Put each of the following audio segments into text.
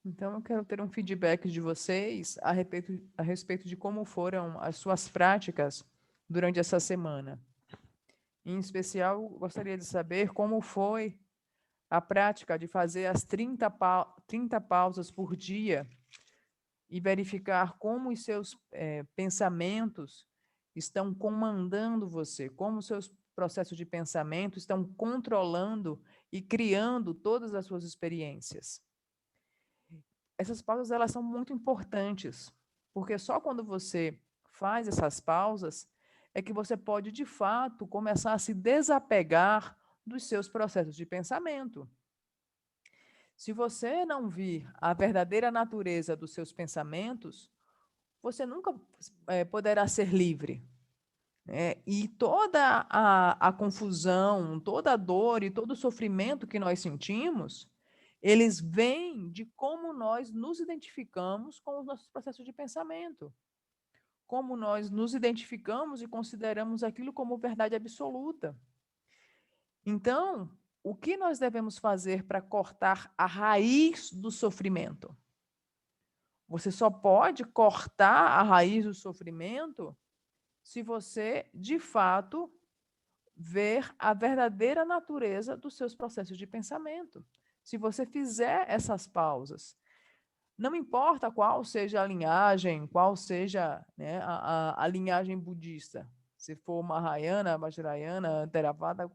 Então, eu quero ter um feedback de vocês a respeito de como foram as suas práticas durante essa semana. Em especial, gostaria de saber como foi a prática de fazer as 30 pausas por dia e verificar como os seus pensamentos estão comandando você, como os seus processos de pensamento estão controlando e criando todas as suas experiências. Essas pausas elas são muito importantes, porque só quando você faz essas pausas é que você pode, de fato, começar a se desapegar dos seus processos de pensamento. Se você não vir a verdadeira natureza dos seus pensamentos, você nunca poderá ser livre. E toda a confusão, toda a dor e todo o sofrimento que nós sentimos, eles vêm de como nós nos identificamos com os nossos processos de pensamento, como nós nos identificamos e consideramos aquilo como verdade absoluta. Então, o que nós devemos fazer para cortar a raiz do sofrimento? Você só pode cortar a raiz do sofrimento se você, de fato, ver a verdadeira natureza dos seus processos de pensamento. Se você fizer essas pausas, não importa qual seja a linhagem, qual seja, né, a linhagem budista, se for Mahayana, Vajrayana, Theravada,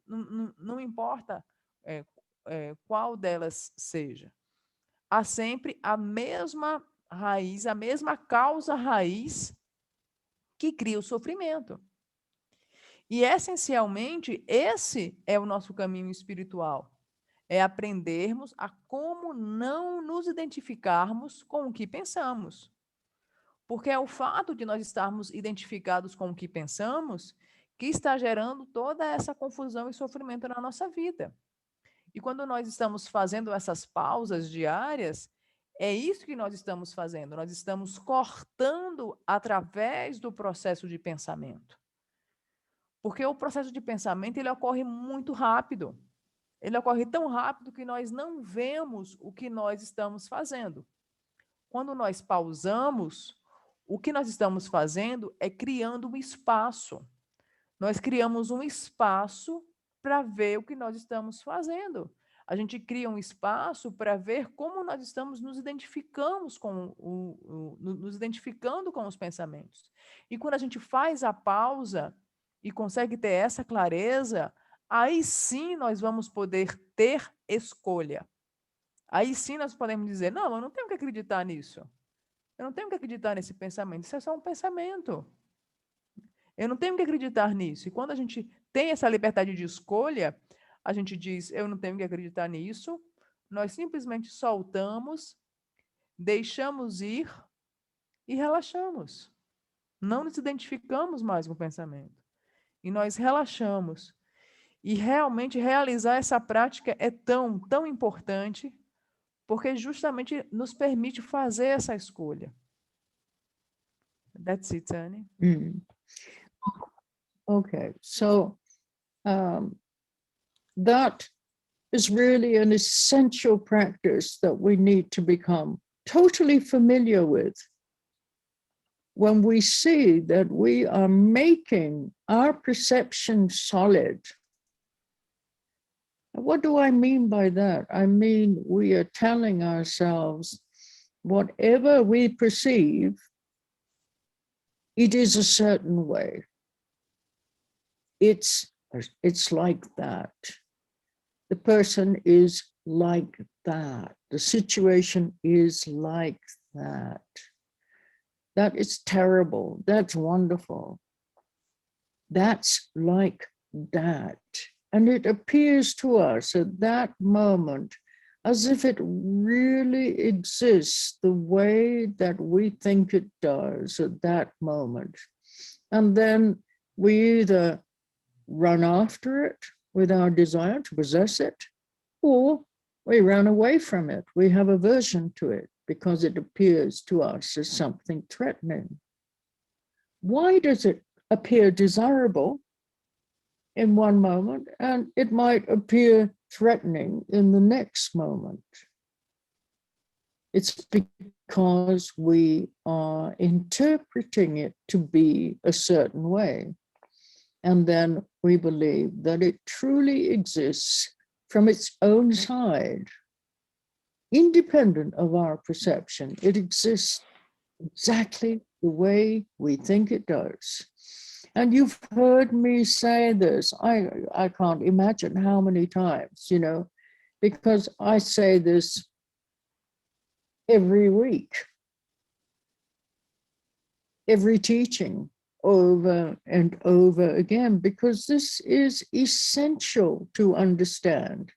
não importa qual delas seja. Há sempre a mesma raiz, a mesma causa raiz que cria o sofrimento. E, essencialmente, esse é o nosso caminho espiritual. É aprendermos a como não nos identificarmos com o que pensamos. Porque é o fato de nós estarmos identificados com o que pensamos que está gerando toda essa confusão e sofrimento na nossa vida. E quando nós estamos fazendo essas pausas diárias, é isso que nós estamos fazendo. Nós estamos cortando através do processo de pensamento. Porque o processo de pensamento ele ocorre muito rápido. Ele ocorre tão rápido que nós não vemos o que nós estamos fazendo. Quando nós pausamos, o que nós estamos fazendo é criando um espaço. Nós criamos um espaço para ver o que nós estamos fazendo. A gente cria um espaço para ver como nós estamos nos identificamos nos identificando com os pensamentos. E quando a gente faz a pausa e consegue ter essa clareza, aí sim nós vamos poder ter escolha. Aí sim nós podemos dizer: não, eu não tenho que acreditar nisso. Eu não tenho que acreditar nesse pensamento. Isso é só um pensamento. Eu não tenho que acreditar nisso. E quando a gente tem essa liberdade de escolha, a gente diz: eu não tenho que acreditar nisso. Nós simplesmente soltamos, deixamos ir e relaxamos. Não nos identificamos mais com o pensamento. E nós relaxamos. E realmente realizar essa prática é tão, tão importante, porque justamente nos permite fazer essa escolha. That's it, Annie. Okay, so that is really an essential practice that we need to become totally familiar with. When we see that we are making our perception solid. What do I mean by that? I mean, we are telling ourselves whatever we perceive, it is a certain way. It's like that. The person is like that. The situation is like that. That is terrible. That's wonderful. That's like that. And it appears to us at that moment as if it really exists the way that we think it does at that moment. And then we either run after it with our desire to possess it, or we run away from it. We have aversion to it because it appears to us as something threatening. Why does it appear desirable in one moment and it might appear threatening in the next moment? It's because we are interpreting it to be a certain way. And then we believe that it truly exists from its own side, independent of our perception. It exists exactly the way we think it does. And you've heard me say this, I can't imagine how many times, you know, because I say this every week, every teaching, over and over again, because this is essential to understand.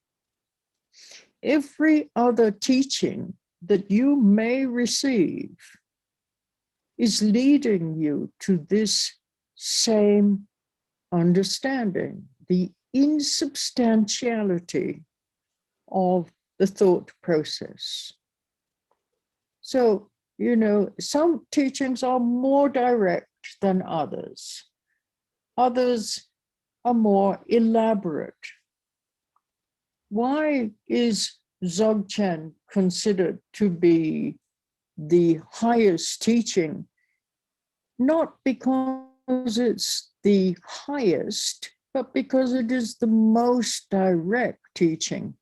Every other teaching that you may receive is leading you to this same understanding, the insubstantiality of the thought process. So, you know, some teachings are more direct than others. Others are more elaborate. Why is Dzogchen considered to be the highest teaching? Not because it's the highest, but because it is the most direct teaching.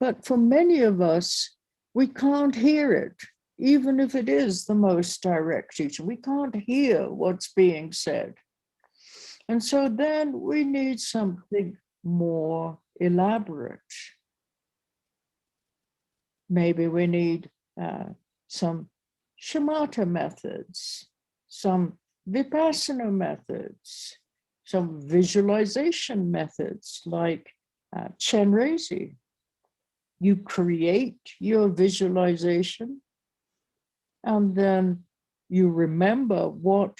But for many of us, we can't hear it, even if it is the most direct teaching. We can't hear what's being said. And so then we need something more elaborate. Maybe we need some shamatha methods, some vipassana methods, some visualization methods like Chenrezig. You create your visualization, and then you remember what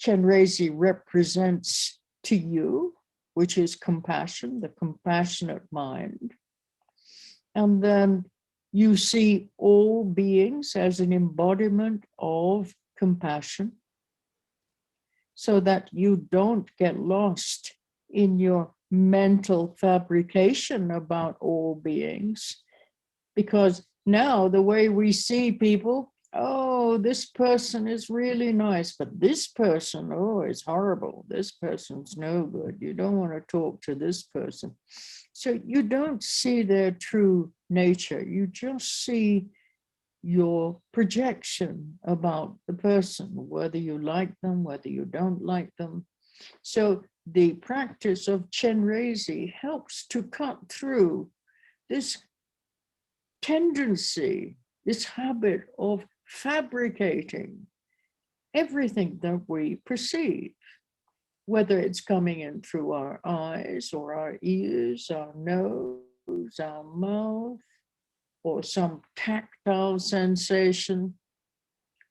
Chenrezig represents to you, which is compassion, the compassionate mind. And then you see all beings as an embodiment of compassion, so that you don't get lost in your mental fabrication about all beings. Because now the way we see people, oh, this person is really nice, but this person, oh, is horrible. This person's no good. You don't want to talk to this person. So you don't see their true nature. You just see your projection about the person, whether you like them, whether you don't like them. So the practice of Chenrezig helps to cut through this tendency, this habit of fabricating everything that we perceive, whether it's coming in through our eyes or our ears, our nose, our mouth, or some tactile sensation,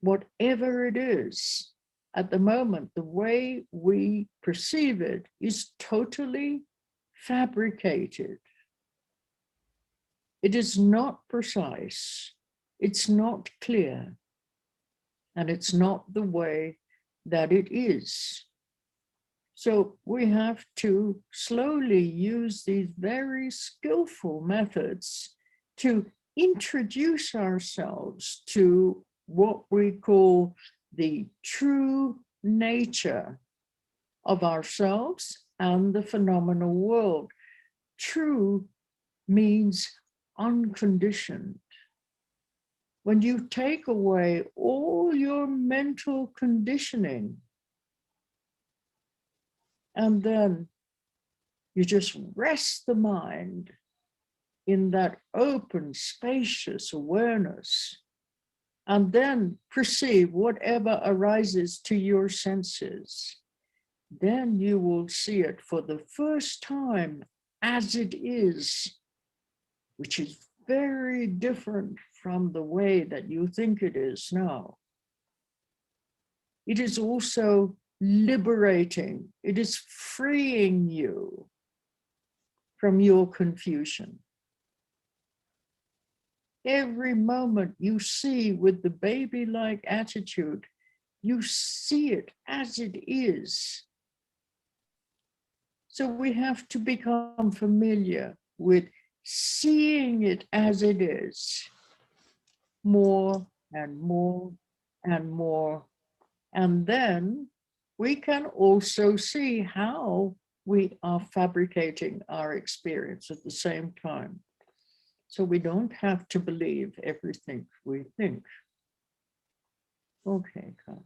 whatever it is, at the moment, the way we perceive it is totally fabricated. It is not precise, it's not clear, and it's not the way that it is. So we have to slowly use these very skillful methods to introduce ourselves to what we call the true nature of ourselves and the phenomenal world. True means unconditioned. When you take away all your mental conditioning, and then you just rest the mind in that open, spacious awareness, and then perceive whatever arises to your senses, then you will see it for the first time as it is, which is very different from the way that you think it is now. It is also liberating. It is freeing you from your confusion. Every moment you see with the baby-like attitude, you see it as it is. So we have to become familiar with seeing it as it is. more and more and more. And then we can also see how we are fabricating our experience at the same time. So we don't have to believe everything we think. Okay, Carl.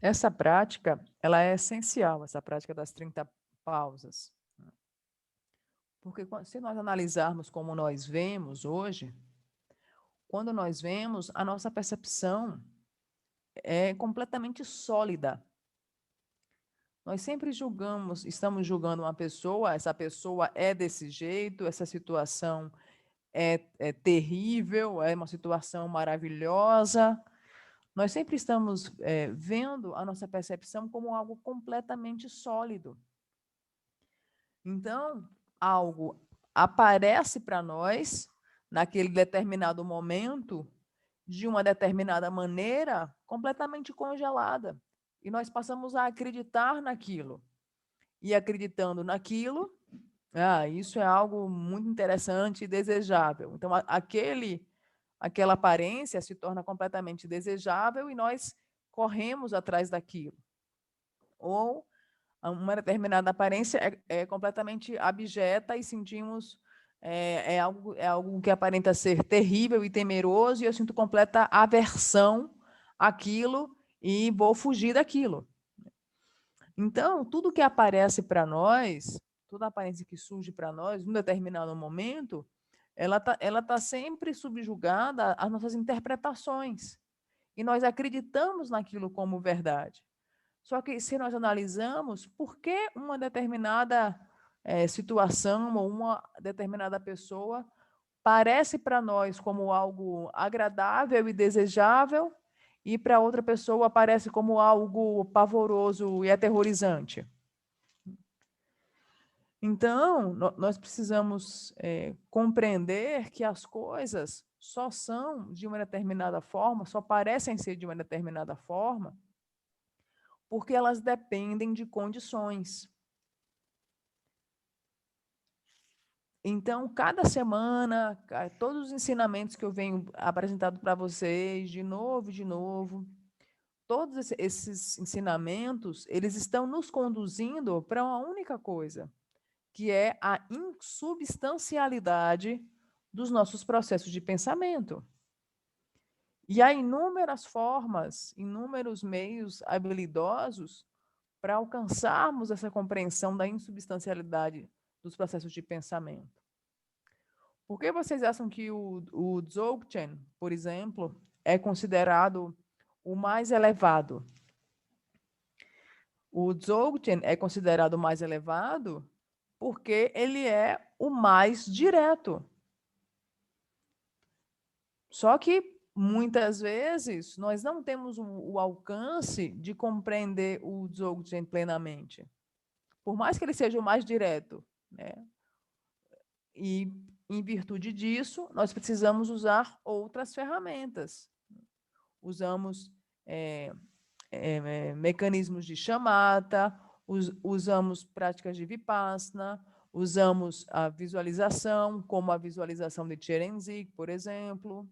Essa prática, ela é essencial, essa prática das 30 pausas. Porque se nós analisarmos como nós vemos hoje, quando nós vemos, a nossa percepção é completamente sólida. Nós sempre julgamos, estamos julgando uma pessoa, essa pessoa é desse jeito, essa situação é terrível, é uma situação maravilhosa. Nós sempre estamos vendo a nossa percepção como algo completamente sólido. Então, algo aparece para nós naquele determinado momento, de uma determinada maneira, completamente congelada. E nós passamos a acreditar naquilo. E acreditando naquilo, isso é algo muito interessante e desejável. Então, aquela aparência se torna completamente desejável e nós corremos atrás daquilo. Ou uma determinada aparência é completamente abjeta e sentimos é algo que aparenta ser terrível e temeroso e eu sinto completa aversão àquilo e vou fugir daquilo. Então, tudo que aparece para nós, toda aparência que surge para nós, num determinado momento, ela tá sempre subjugada às nossas interpretações. E nós acreditamos naquilo como verdade. Só que se nós analisamos por que uma determinada situação ou uma determinada pessoa parece para nós como algo agradável e desejável e para outra pessoa parece como algo pavoroso e aterrorizante. Então, nós precisamos compreender que as coisas só são de uma determinada forma, só parecem ser de uma determinada forma, porque elas dependem de condições. Então, cada semana, todos os ensinamentos que eu venho apresentando para vocês, de novo, todos esses ensinamentos, eles estão nos conduzindo para uma única coisa, que é a insubstancialidade dos nossos processos de pensamento. E há inúmeras formas, inúmeros meios habilidosos para alcançarmos essa compreensão da insubstancialidade dos processos de pensamento. Por que vocês acham que o Dzogchen, por exemplo, é considerado o mais elevado? O Dzogchen é considerado o mais elevado porque ele é o mais direto. Só que, muitas vezes, nós não temos o alcance de compreender o Dzogchen plenamente. Por mais que ele seja o mais direto, né? E, em virtude disso, nós precisamos usar outras ferramentas. Usamos mecanismos de shamatha, usamos práticas de vipassana, usamos a visualização, como a visualização de Cherenzik, por exemplo.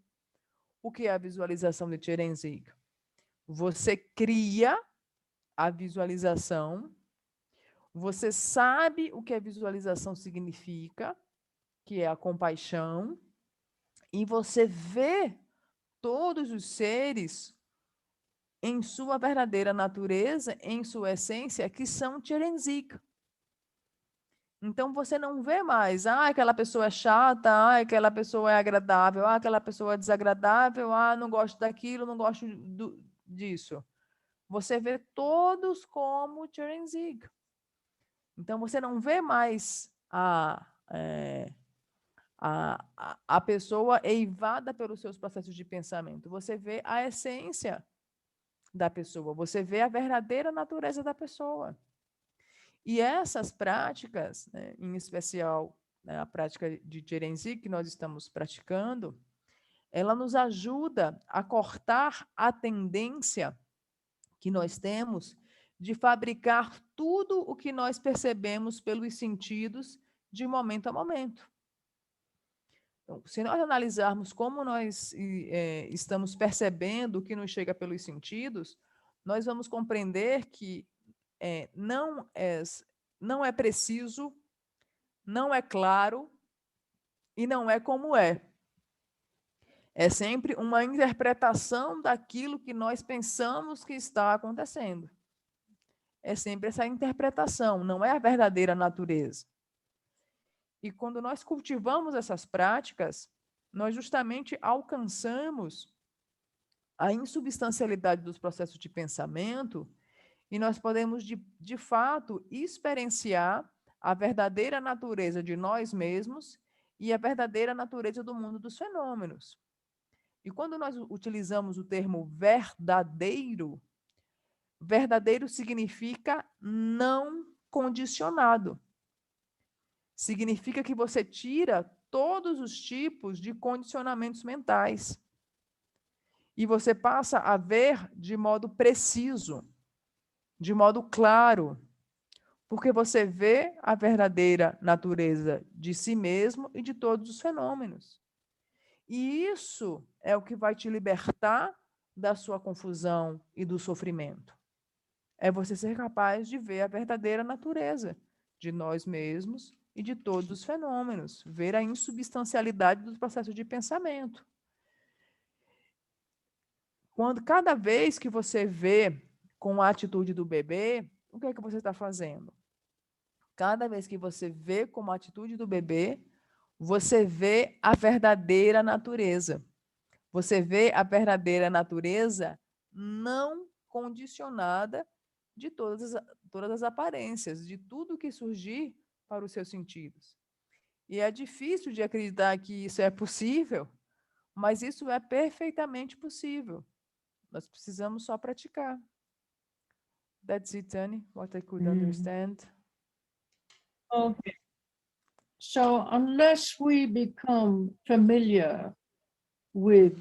O que é a visualização de Cherenzik? Você cria a visualização, você sabe o que a visualização significa, que é a compaixão, e você vê todos os seres em sua verdadeira natureza, em sua essência, que são Cherenzik. Então, você não vê mais, aquela pessoa é chata, aquela pessoa é agradável, aquela pessoa é desagradável, não gosto daquilo, não gosto disso. Você vê todos como Cherenzik. Então, você não vê mais a pessoa eivada pelos seus processos de pensamento. Você vê a essência da pessoa, você vê a verdadeira natureza da pessoa. E essas práticas, né, em especial, né, a prática de Gerenzi que nós estamos praticando, ela nos ajuda a cortar a tendência que nós temos de fabricar tudo o que nós percebemos pelos sentidos de momento a momento. Então, se nós analisarmos como nós estamos percebendo o que nos chega pelos sentidos, nós vamos compreender que não é preciso, não é claro e não é como é. É sempre uma interpretação daquilo que nós pensamos que está acontecendo. É sempre essa interpretação, não é a verdadeira natureza. E quando nós cultivamos essas práticas, nós justamente alcançamos a insubstancialidade dos processos de pensamento e nós podemos, de fato, experienciar a verdadeira natureza de nós mesmos e a verdadeira natureza do mundo dos fenômenos. E quando nós utilizamos o termo verdadeiro, verdadeiro significa não condicionado. Significa que você tira todos os tipos de condicionamentos mentais. E você passa a ver de modo preciso, de modo claro, porque você vê a verdadeira natureza de si mesmo e de todos os fenômenos. E isso é o que vai te libertar da sua confusão e do sofrimento. É você ser capaz de ver a verdadeira natureza de nós mesmos e de todos os fenômenos, ver a insubstancialidade dos processos de pensamento. Cada vez que você vê com a atitude do bebê, o que é que você está fazendo? Cada vez que você vê como a atitude do bebê, você vê a verdadeira natureza. Você vê a verdadeira natureza não condicionada de todas as aparências, de tudo que surgir para os seus sentidos. E é difícil de acreditar que isso é possível, mas isso é perfeitamente possível. Nós precisamos só praticar. That's it, Tani, what I could understand. Okay. So unless we become familiar with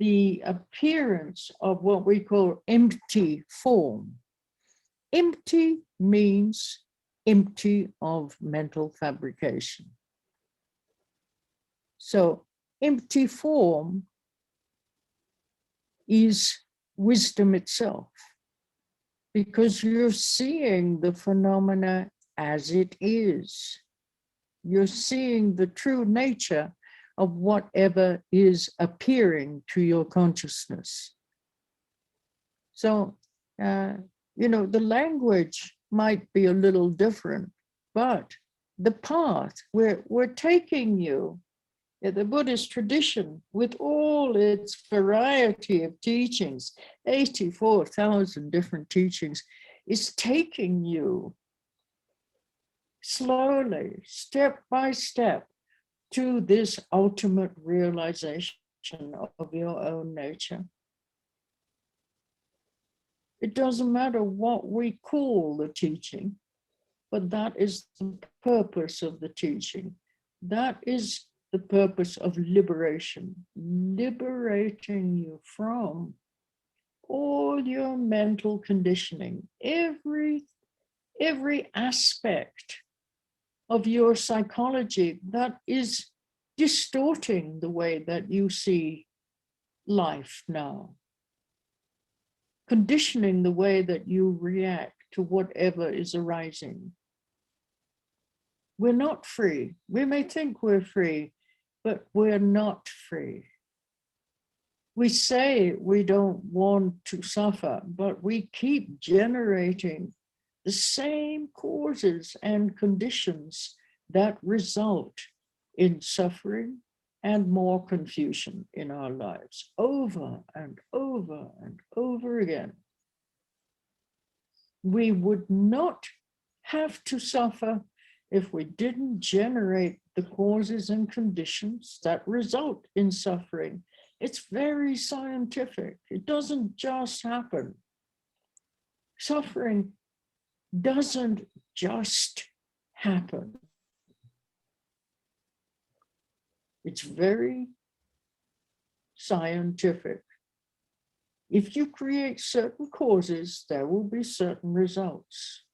the appearance of what we call empty form, empty means empty of mental fabrication. So empty form is wisdom itself, because you're seeing the phenomena as it is. You're seeing the true nature of whatever is appearing to your consciousness. So, the language might be a little different, but the path we're taking you, the Buddhist tradition, with all its variety of teachings, 84,000 different teachings, is taking you slowly, step by step, to this ultimate realization of your own nature. It doesn't matter what we call the teaching, but that is the purpose of the teaching. That is the purpose of liberation, liberating you from all your mental conditioning, every aspect of your psychology that is distorting the way that you see life now, conditioning the way that you react to whatever is arising. We're not free. We may think we're free, but we're not free. We say we don't want to suffer, but we keep generating the same causes and conditions that result in suffering and more confusion in our lives over and over and over again. We would not have to suffer if we didn't generate the causes and conditions that result in suffering It's very scientific. It doesn't just happen. Suffering doesn't just happen. It's very scientific. If you create certain causes, there will be certain results.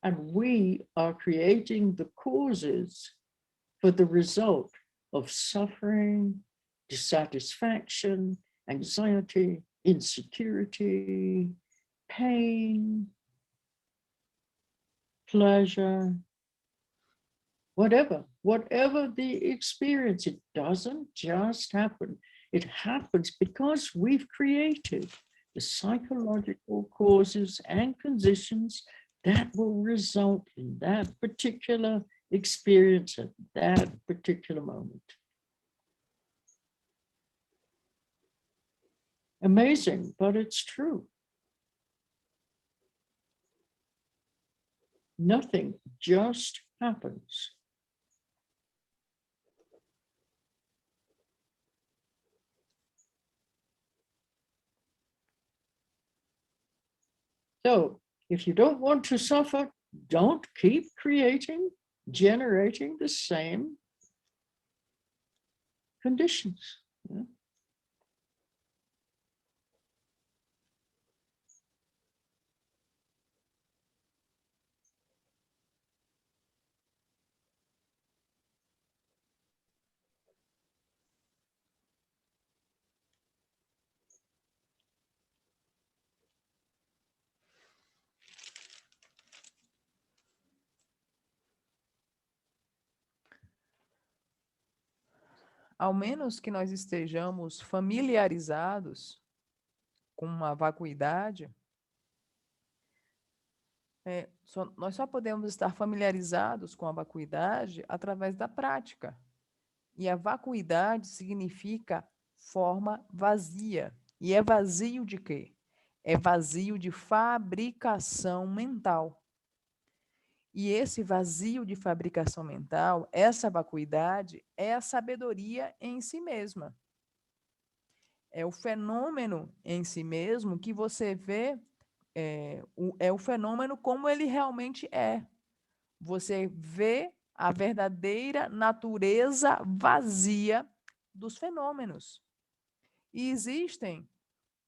And we are creating the causes for the result of suffering, dissatisfaction, anxiety, insecurity, pain, pleasure, whatever the experience, it doesn't just happen. It happens because we've created the psychological causes and conditions that will result in that particular experience at that particular moment. Amazing, but it's true. Nothing just happens. So if you don't want to suffer, don't keep generating the same conditions. Yeah. Ao menos que nós estejamos familiarizados com uma vacuidade, nós só podemos estar familiarizados com a vacuidade através da prática. E a vacuidade significa forma vazia. E é vazio de quê? É vazio de fabricação mental. E esse vazio de fabricação mental, essa vacuidade, é a sabedoria em si mesma. É o fenômeno em si mesmo que você vê, é o fenômeno como ele realmente é. Você vê a verdadeira natureza vazia dos fenômenos. E existem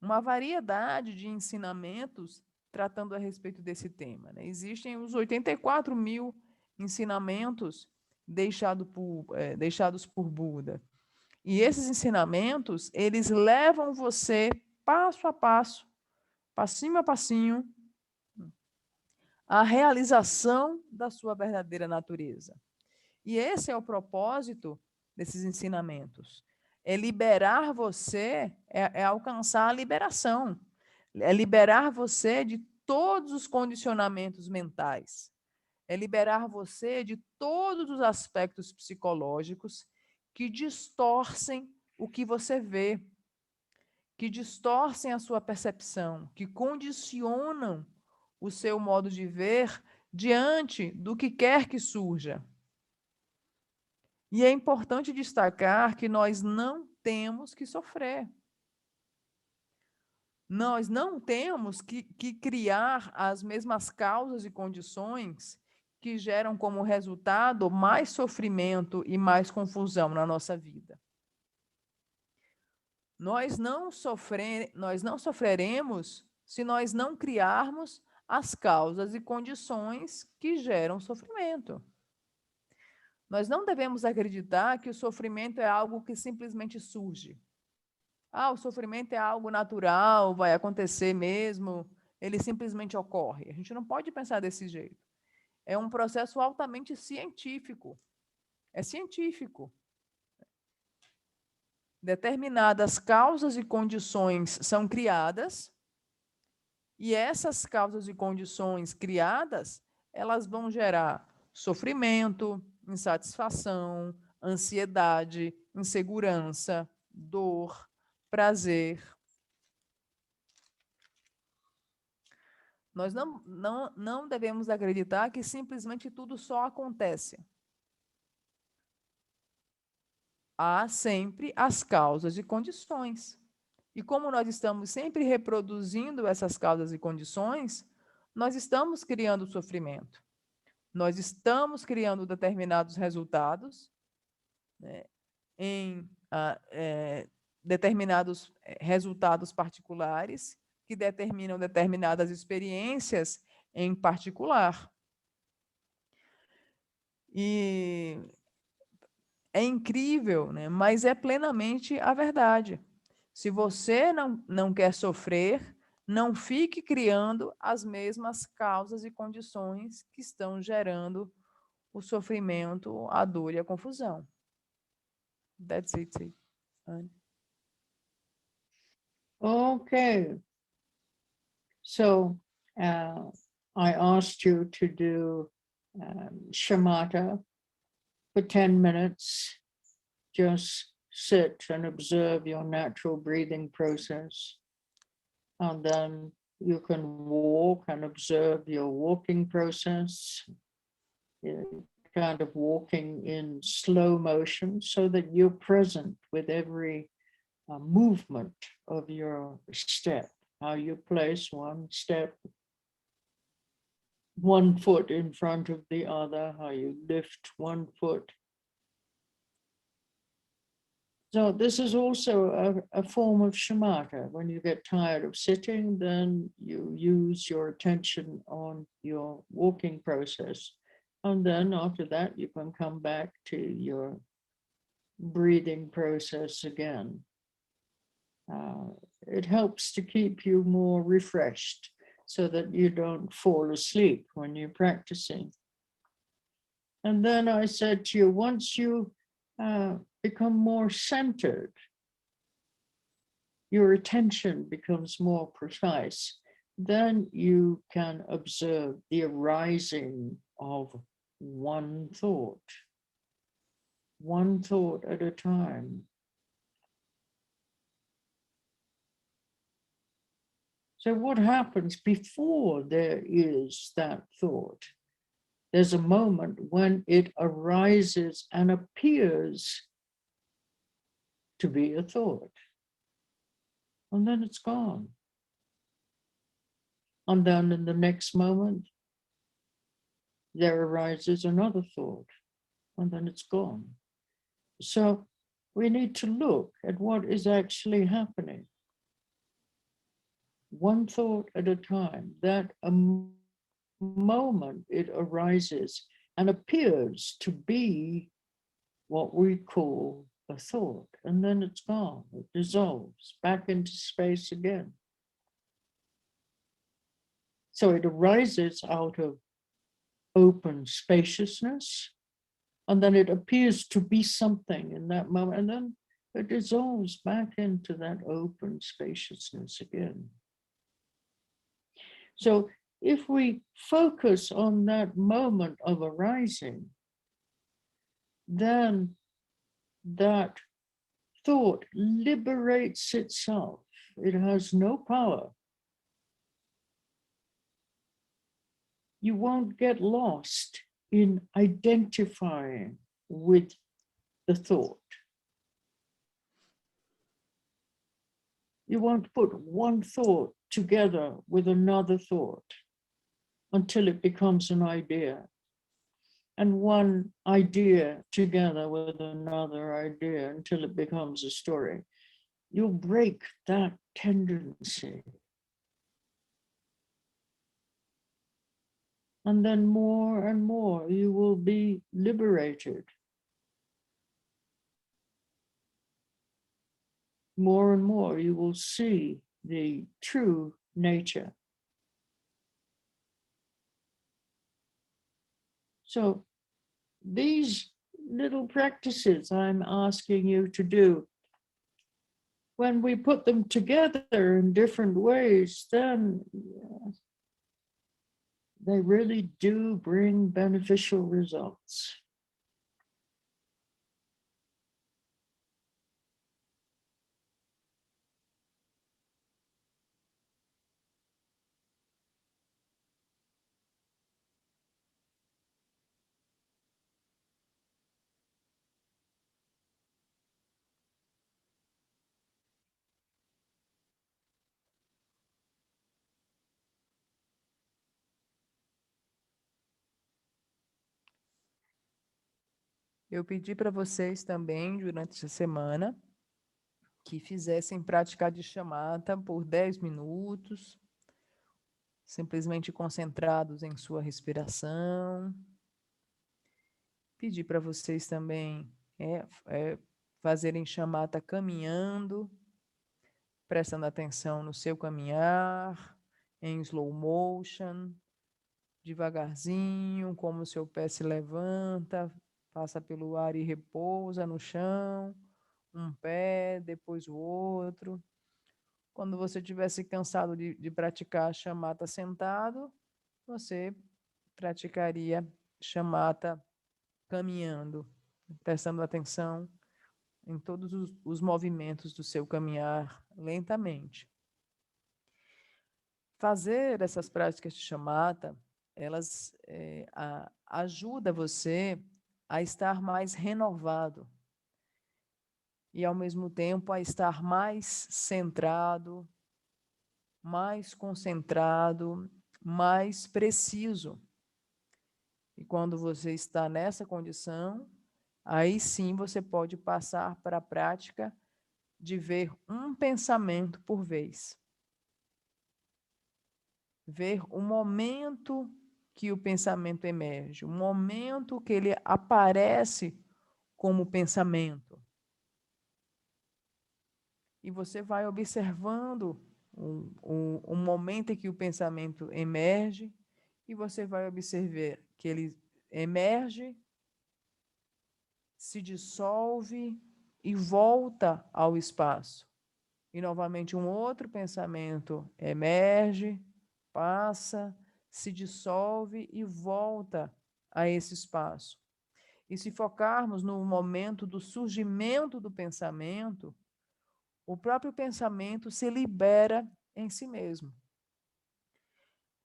uma variedade de ensinamentos tratando a respeito desse tema, né? Existem os 84 mil ensinamentos deixados por Buda. E esses ensinamentos, eles levam você passo a passo, passinho a passinho, à realização da sua verdadeira natureza. E esse é o propósito desses ensinamentos. É liberar você, é alcançar a liberação. É liberar você de todos os condicionamentos mentais. É liberar você de todos os aspectos psicológicos que distorcem o que você vê, que distorcem a sua percepção, que condicionam o seu modo de ver diante do que quer que surja. E é importante destacar que nós não temos que sofrer. Nós não temos que criar as mesmas causas e condições que geram como resultado mais sofrimento e mais confusão na nossa vida. Nós não sofreremos se nós não criarmos as causas e condições que geram sofrimento. Nós não devemos acreditar que o sofrimento é algo que simplesmente surge. O sofrimento é algo natural, vai acontecer mesmo, ele simplesmente ocorre. A gente não pode pensar desse jeito. É um processo altamente científico. É científico. Determinadas causas e condições são criadas, e essas causas e condições criadas, elas vão gerar sofrimento, insatisfação, ansiedade, insegurança, dor, prazer. Nós não devemos acreditar que simplesmente tudo só acontece. há sempre as causas e condições. E como nós estamos sempre reproduzindo essas causas e condições, nós estamos criando sofrimento. Nós estamos criando determinados resultados, né, em determinados resultados particulares que determinam determinadas experiências em particular. E é incrível, né? Mas é plenamente a verdade. Se você não quer sofrer, não fique criando as mesmas causas e condições que estão gerando o sofrimento, a dor e a confusão. That's it, Anne. Okay. So I asked you to do shamatha for 10 minutes. Just sit and observe your natural breathing process. And then you can walk and observe your walking process, kind of walking in slow motion so that you're present with every movement of your step, how you place one step, one foot in front of the other, how you lift one foot. So this is also a form of shamatha. When you get tired of sitting, then you use your attention on your walking process. And then after that, you can come back to your breathing process again. It helps to keep you more refreshed so that you don't fall asleep when you're practicing. And then I said to you, once you become more centered, your attention becomes more precise, then you can observe the arising of one thought at a time. So what happens before there is that thought? There's a moment when it arises and appears to be a thought. And then it's gone. And then in the next moment, there arises another thought, and then it's gone. So we need to look at what is actually happening. One thought at a time, that a moment it arises and appears to be what we call a thought, and then it's gone, it dissolves back into space again. So it arises out of open spaciousness, and then it appears to be something in that moment, and then it dissolves back into that open spaciousness again. So if we focus on that moment of arising, then that thought liberates itself. It has no power. You won't get lost in identifying with the thought. You won't put one thought together with another thought until it becomes an idea, and one idea together with another idea until it becomes a story. You'll break that tendency. And then more and more you will be liberated. More and more you will see the true nature. So these little practices I'm asking you to do, when we put them together in different ways, then they really do bring beneficial results. Eu pedi para vocês também, durante essa semana, que fizessem prática de chamata por 10 minutos, simplesmente concentrados em sua respiração. Pedi para vocês também fazerem chamata caminhando, prestando atenção no seu caminhar, em slow motion, devagarzinho, como o seu pé se levanta, passa pelo ar e repousa no chão, um pé, depois o outro. Quando você estivesse cansado de praticar a chamata sentado, você praticaria chamata caminhando, prestando atenção em todos os movimentos do seu caminhar lentamente. Fazer essas práticas de chamata, elas ajudam você a estar mais renovado e, ao mesmo tempo, a estar mais centrado, mais concentrado, mais preciso. E quando você está nessa condição, aí sim você pode passar para a prática de ver um pensamento por vez. Ver o momento que o pensamento emerge, o momento que ele aparece como pensamento. E você vai observando o momento em que o pensamento emerge, e você vai observar que ele emerge, se dissolve e volta ao espaço. E novamente um outro pensamento emerge, passa, se dissolve e volta a esse espaço. E se focarmos no momento do surgimento do pensamento, o próprio pensamento se libera em si mesmo.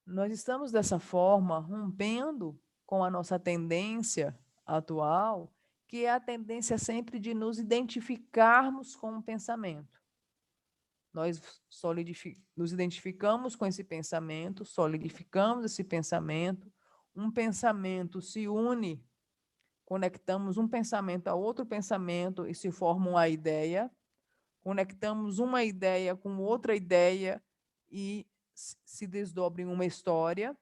Nós estamos, dessa forma, rompendo com a nossa tendência atual, que é a tendência sempre de nos identificarmos com o pensamento. Nós nos identificamos com esse pensamento, solidificamos esse pensamento, um pensamento se une, conectamos um pensamento a outro pensamento e se forma uma ideia, conectamos uma ideia com outra ideia e se desdobra em uma história,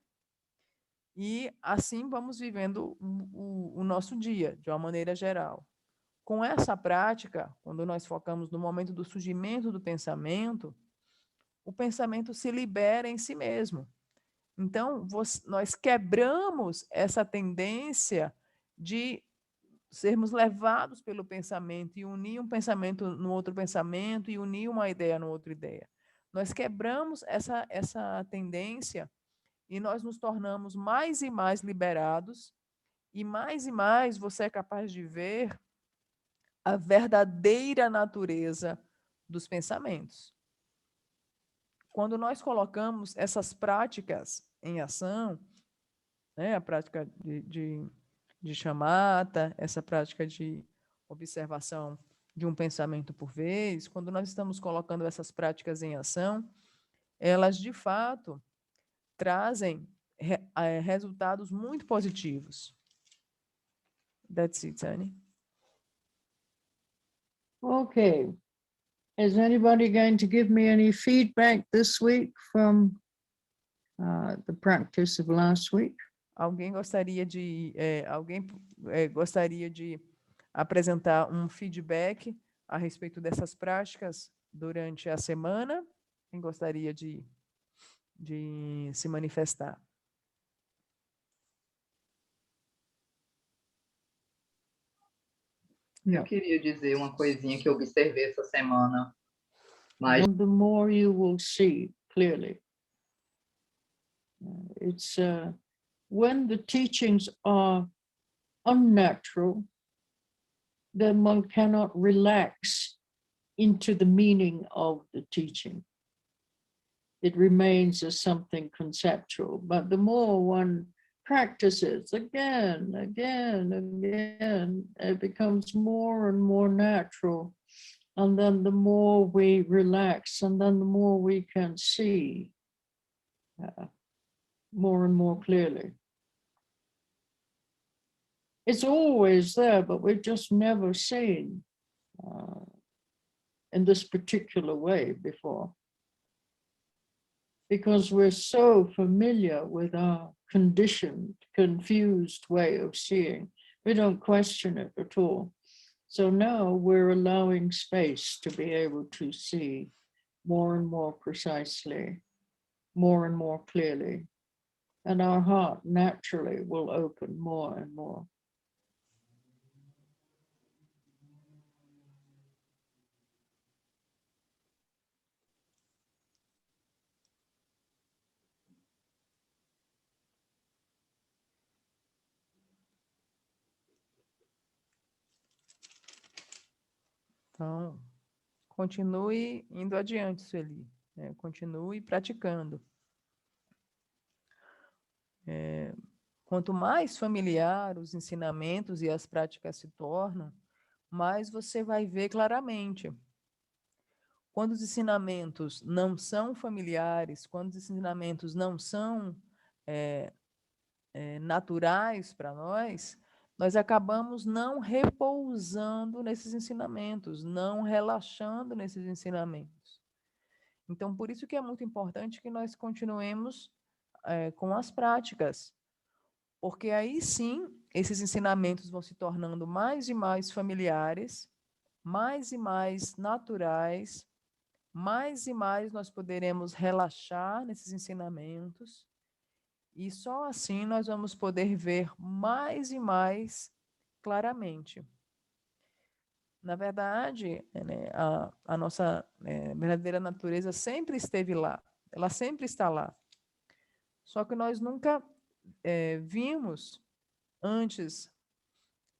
e assim vamos vivendo o nosso dia, de uma maneira geral. Com essa prática, quando nós focamos no momento do surgimento do pensamento, o pensamento se libera em si mesmo. Então, nós quebramos essa tendência de sermos levados pelo pensamento e unir um pensamento no outro pensamento e unir uma ideia no outra ideia. Nós quebramos essa tendência e nós nos tornamos mais e mais liberados, e mais você é capaz de ver a verdadeira natureza dos pensamentos. Quando nós colocamos essas práticas em ação, né, a prática de chamata, essa prática de observação de um pensamento por vez, quando nós estamos colocando essas práticas em ação, elas de fato trazem resultados muito positivos. That's it, Tani. Okay. Is anybody going to give me any feedback this week from the practice of last week? Alguém gostaria de apresentar um feedback a respeito dessas práticas durante a semana? Quem gostaria de se manifestar? Eu queria dizer uma coisinha que eu observei essa semana. Mas And the more you will see clearly. It's when the teachings are unnatural, then one cannot relax into the meaning of the teaching. It remains as something conceptual, but the more one practices again, it becomes more and more natural. And then the more we relax, and then the more we can see more and more clearly. It's always there, but we've just never seen in this particular way before. Because we're so familiar with our conditioned, confused way of seeing. We don't question it at all. So now we're allowing space to be able to see more and more precisely, more and more clearly. And our heart naturally will open more and more. Então, continue indo adiante, Sueli, né? Continue praticando. Quanto mais familiar os ensinamentos e as práticas se tornam, mais você vai ver claramente. Quando os ensinamentos não são familiares, quando os ensinamentos não são naturais para nós, nós acabamos não repousando nesses ensinamentos, não relaxando nesses ensinamentos. Então, por isso que é muito importante que nós continuemos com as práticas, porque aí sim, esses ensinamentos vão se tornando mais e mais familiares, mais e mais naturais, mais e mais nós poderemos relaxar nesses ensinamentos, e só assim nós vamos poder ver mais e mais claramente. Na verdade, né, a nossa verdadeira natureza sempre esteve lá, ela sempre está lá. Só que nós nunca vimos antes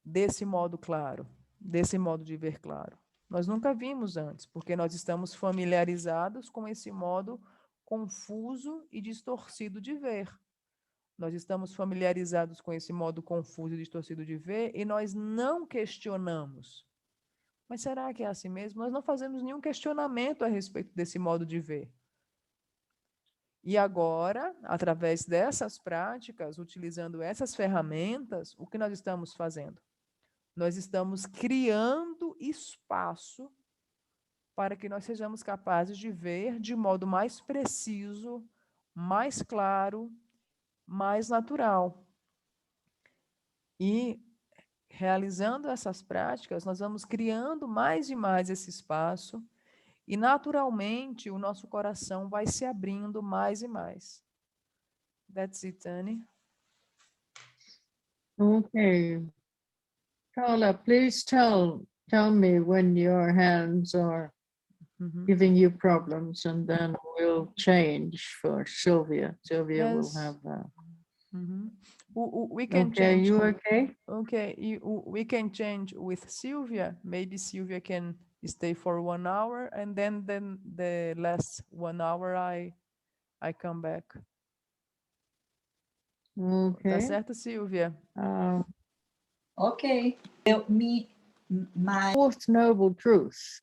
desse modo claro, desse modo de ver claro. Nós nunca vimos antes, porque nós estamos familiarizados com esse modo confuso e distorcido de ver. Nós estamos familiarizados com esse modo confuso e distorcido de ver e nós não questionamos. Mas será que é assim mesmo? Nós não fazemos nenhum questionamento a respeito desse modo de ver. E agora, através dessas práticas, utilizando essas ferramentas, o que nós estamos fazendo? Nós estamos criando espaço para que nós sejamos capazes de ver de modo mais preciso, mais claro, mais natural. E realizando essas práticas, nós vamos criando mais e mais esse espaço e naturalmente o nosso coração vai se abrindo mais e mais. That's it, Annie. Okay. Carla, please tell me when your hands are giving you problems, and then we'll change for Sylvia. Sylvia will Yes. have We can okay, change. you okay? Okay, we can change with Sylvia. Maybe Sylvia can stay for 1 hour, and then the last 1 hour I come back. Tá Okay. certo, Sylvia? Ok. Fourth noble truth